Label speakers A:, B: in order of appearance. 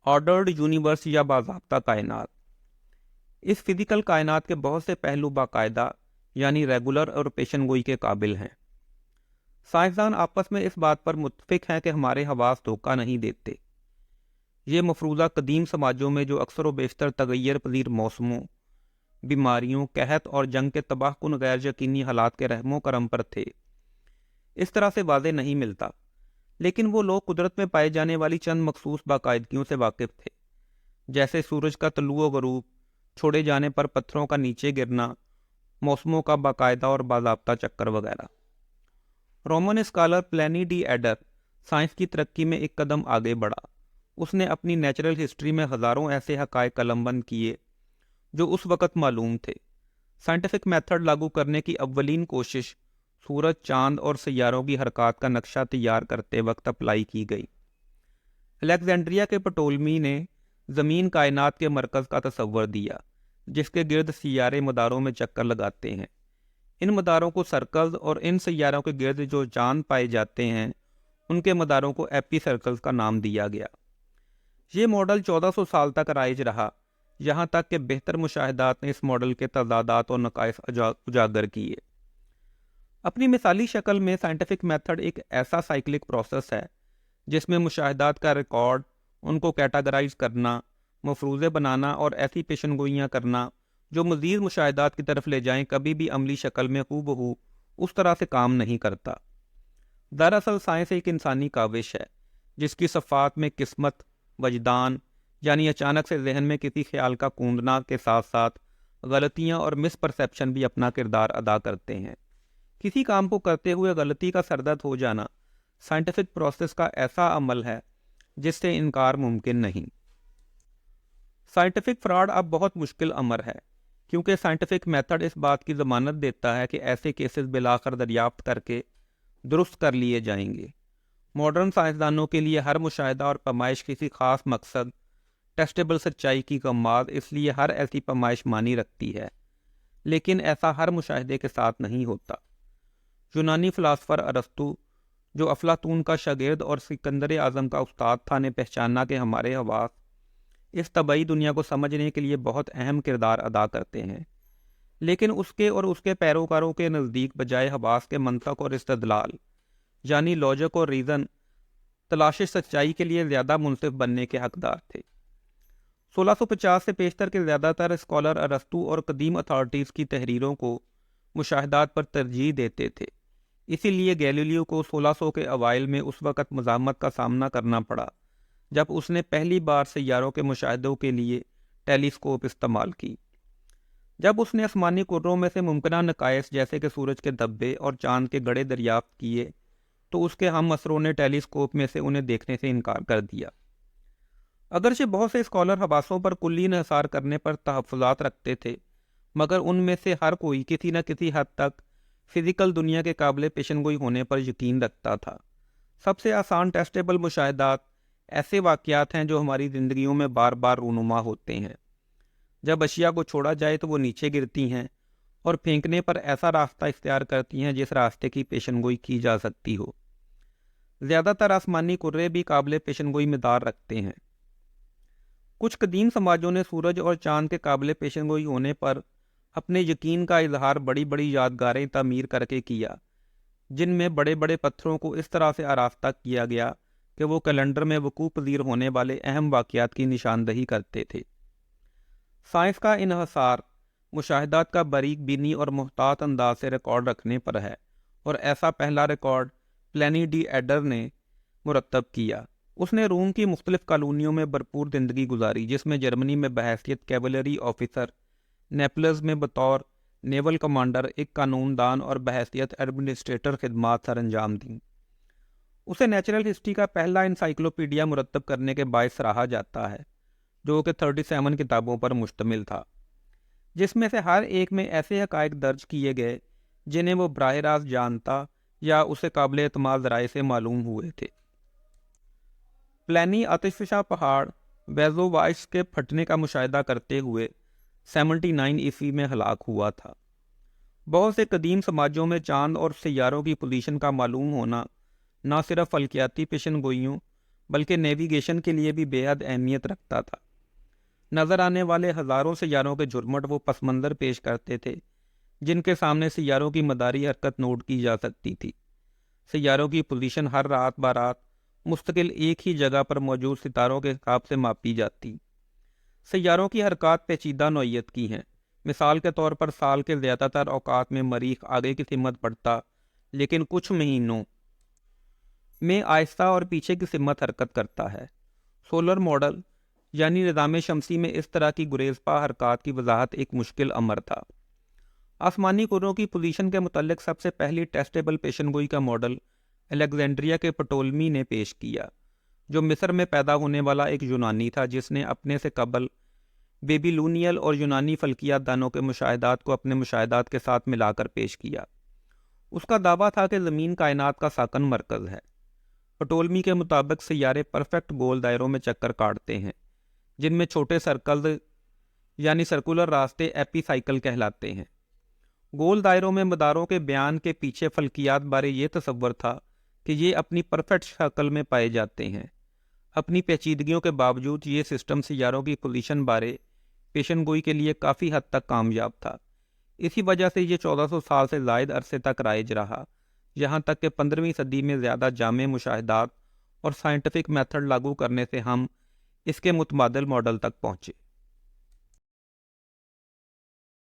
A: Ordered universe یا باضابطہ کائنات۔ اس فزیکل کائنات کے بہت سے پہلو باقاعدہ یعنی ریگولر اور پیشن گوئی کے قابل ہیں۔ سائنسدان آپس میں اس بات پر متفق ہیں کہ ہمارے حواس دھوکہ نہیں دیتے۔ یہ مفروضہ قدیم سماجوں میں جو اکثر و بیشتر تغیر پذیر موسموں، بیماریوں، قحط اور جنگ کے تباہ کن غیر یقینی حالات کے رحم و کرم پر تھے، اس طرح سے واضح نہیں ملتا، لیکن وہ لوگ قدرت میں پائے جانے والی چند مخصوص باقاعدگیوں سے واقف تھے، جیسے سورج کا طلوع و غروب، چھوڑے جانے پر پتھروں کا نیچے گرنا، موسموں کا باقاعدہ اور باضابطہ چکر وغیرہ۔ Roman scholar Pliny the Elder science کی ترقی میں ایک قدم آگے بڑھا۔ اس نے اپنی نیچرل ہسٹری میں ہزاروں ایسے حقائق قلم بند کیے جو اس وقت معلوم تھے۔ سائنٹیفک میتھڈ لاگو کرنے کی اولین کوشش سورج، چاند اور سیاروں کی حرکات کا نقشہ تیار کرتے وقت اپلائی کی گئی۔ الیگزینڈریا کے پٹولمی نے زمین کائنات کے مرکز کا تصور دیا، جس کے گرد سیارے مداروں میں چکر لگاتے ہیں۔ ان مداروں کو سرکلز اور ان سیاروں کے گرد جو چاند پائے جاتے ہیں ان کے مداروں کو ایپی سرکلز کا نام دیا گیا۔ یہ ماڈل 1400 سال تک رائج رہا، یہاں تک کہ بہتر مشاہدات نے اس ماڈل کے تضادات اور نقائص اجاگر کیے۔ اپنی مثالی شکل میں سائنٹیفک میتھڈ ایک ایسا سائیکلک پروسیس ہے جس میں مشاہدات کا ریکارڈ، ان کو کیٹاگرائز کرنا، مفروضے بنانا اور ایسی پیشن گوئیاں کرنا جو مزید مشاہدات کی طرف لے جائیں، کبھی بھی عملی شکل میں ہو بہو اس طرح سے کام نہیں کرتا۔ دراصل سائنس ایک انسانی کاوش ہے جس کی صفات میں قسمت، وجدان یعنی اچانک سے ذہن میں کسی خیال کا کوندنا کے ساتھ ساتھ غلطیاں اور مس پرسیپشن بھی اپنا کردار ادا کرتے ہیں۔ کسی کام کو کرتے ہوئے غلطی کا سردرد ہو جانا سائنٹیفک پروسیس کا ایسا عمل ہے جس سے انکار ممکن نہیں۔ سائنٹیفک فراڈ اب بہت مشکل امر ہے، کیونکہ سائنٹیفک میتھڈ اس بات کی ضمانت دیتا ہے کہ ایسے کیسز بالآخر دریافت کر کے درست کر لیے جائیں گے۔ ماڈرن سائنسدانوں کے لیے ہر مشاہدہ اور پیمائش کسی خاص مقصد، ٹیسٹیبل سچائی کی کماد، اس لیے ہر ایسی پیمائش معنی رکھتی ہے، لیکن ایسا ہر مشاہدے کے ساتھ نہیں ہوتا۔ یونانی فلاسفر ارسطو، جو افلاطون کا شاگرد اور سکندر اعظم کا استاد تھا، نے پہچانا کہ ہمارے حواس اس طبعی دنیا کو سمجھنے کے لیے بہت اہم کردار ادا کرتے ہیں، لیکن اس کے اور اس کے پیروکاروں کے نزدیک بجائے حواس کے منطق اور استدلال یعنی لاجک اور ریزن تلاش سچائی کے لیے زیادہ منصف بننے کے حقدار تھے۔ 1650 سے پیشتر کے زیادہ تر اسکالر ارسطو اور قدیم اتھارٹیز کی تحریروں کو مشاہدات پر ترجیح دیتے تھے، اسی لیے گیلیلیو کو 1600 کے اوائل میں اس وقت مزاحمت کا سامنا کرنا پڑا جب اس نے پہلی بار سیاروں کے مشاہدوں کے لیے ٹیلیسکوپ استعمال کی۔ جب اس نے آسمانی کروں میں سے ممکنہ نقائص جیسے کہ سورج کے دھبے اور چاند کے گڑھے دریافت کیے تو اس کے ہم عصروں نے ٹیلیسکوپ میں سے انہیں دیکھنے سے انکار کر دیا۔ اگرچہ بہت سے اسکالر حواسوں پر کلی انحصار کرنے پر تحفظات رکھتے تھے، مگر ان میں سے ہر کوئی کسی نہ کسی حد تک فزیکل دنیا کے قابل پیشن گوئی ہونے پر یقین رکھتا تھا۔ سب سے آسان ٹیسٹیبل مشاہدات ایسے واقعات ہیں جو ہماری زندگیوں میں بار بار رونما ہوتے ہیں۔ جب اشیاء کو چھوڑا جائے تو وہ نیچے گرتی ہیں اور پھینکنے پر ایسا راستہ اختیار کرتی ہیں جس راستے کی پیشن گوئی کی جا سکتی ہو۔ زیادہ تر آسمانی کرے بھی قابل پیشن گوئی مدار رکھتے ہیں۔ کچھ قدیم سماجوں نے سورج اور چاند کے قابل پیشن گوئی ہونے پر اپنے یقین کا اظہار بڑی بڑی یادگاریں تعمیر کر کے کیا، جن میں بڑے بڑے پتھروں کو اس طرح سے آراستہ کیا گیا کہ وہ کیلنڈر میں وقوع پذیر ہونے والے اہم واقعات کی نشاندہی کرتے تھے۔ سائنس کا انحصار مشاہدات کا باریک بینی اور محتاط انداز سے ریکارڈ رکھنے پر ہے، اور ایسا پہلا ریکارڈ پلینی ڈی ایڈر نے مرتب کیا۔ اس نے روم کی مختلف کالونیوں میں بھرپور زندگی گزاری، جس میں جرمنی میں بحیثیت کیولری آفیسر، نیپلز میں بطور نیول کمانڈر ایک قانون دان اور بحیثیت ایڈمنسٹریٹر خدمات سر انجام دیں۔ اسے نیچرل ہسٹری کا پہلا انسائکلوپیڈیا مرتب کرنے کے باعث سراہا جاتا ہے، جو کہ 37 کتابوں پر مشتمل تھا، جس میں سے ہر ایک میں ایسے حقائق درج کیے گئے جنہیں وہ براہ راست جانتا یا اسے قابل اعتماد ذرائع سے معلوم ہوئے تھے۔ پلینی آتش فشاں پہاڑ ویزووائس کے پھٹنے کا مشاہدہ کرتے ہوئے 79 عیسوی میں ہلاک ہوا تھا۔ بہت سے قدیم سماجوں میں چاند اور سیاروں کی پوزیشن کا معلوم ہونا نہ صرف فلکیاتی پیشن گوئیوں بلکہ نیویگیشن کے لیے بھی بے حد اہمیت رکھتا تھا۔ نظر آنے والے ہزاروں سیاروں کے جھرمٹ وہ پس منظر پیش کرتے تھے جن کے سامنے سیاروں کی مداری حرکت نوٹ کی جا سکتی تھی۔ سیاروں کی پوزیشن ہر رات برات مستقل ایک ہی جگہ پر موجود ستاروں کے حساب سے ماپی جاتی۔ سیاروں کی حرکات پیچیدہ نوعیت کی ہیں۔ مثال کے طور پر سال کے زیادہ تر اوقات میں مریخ آگے کی سمت بڑھتا لیکن کچھ مہینوں میں آہستہ اور پیچھے کی سمت حرکت کرتا ہے۔ سولر ماڈل یعنی نظام شمسی میں اس طرح کی گریزپا حرکات کی وضاحت ایک مشکل امر تھا۔ آسمانی کروں کی پوزیشن کے متعلق سب سے پہلی ٹیسٹیبل پیشن گوئی کا ماڈل الیگزینڈریا کے پٹولمی نے پیش کیا، جو مصر میں پیدا ہونے والا ایک یونانی تھا جس نے اپنے سے قبل بیبیلونیل اور یونانی فلکیات دانوں کے مشاہدات کو اپنے مشاہدات کے ساتھ ملا کر پیش کیا۔ اس کا دعویٰ تھا کہ زمین کائنات کا ساکن مرکز ہے۔ پٹولمی کے مطابق سیارے پرفیکٹ گول دائروں میں چکر کاٹتے ہیں جن میں چھوٹے سرکل یعنی سرکولر راستے ایپی سائیکل کہلاتے ہیں۔ گول دائروں میں مداروں کے بیان کے پیچھے فلکیات بارے یہ تصور تھا کہ یہ اپنی پرفیکٹ شکل میں پائے جاتے ہیں۔ اپنی پیچیدگیوں کے باوجود یہ سسٹم سیاروں کی پوزیشن بارے پیشن گوئی کے لیے کافی حد تک کامیاب تھا۔ اسی وجہ سے یہ 1400 سال سے زائد عرصے تک رائج رہا، یہاں تک کہ 15ویں صدی میں زیادہ جامع مشاہدات اور سائنٹیفک میتھڈ لاگو کرنے سے ہم اس کے متبادل ماڈل تک پہنچے۔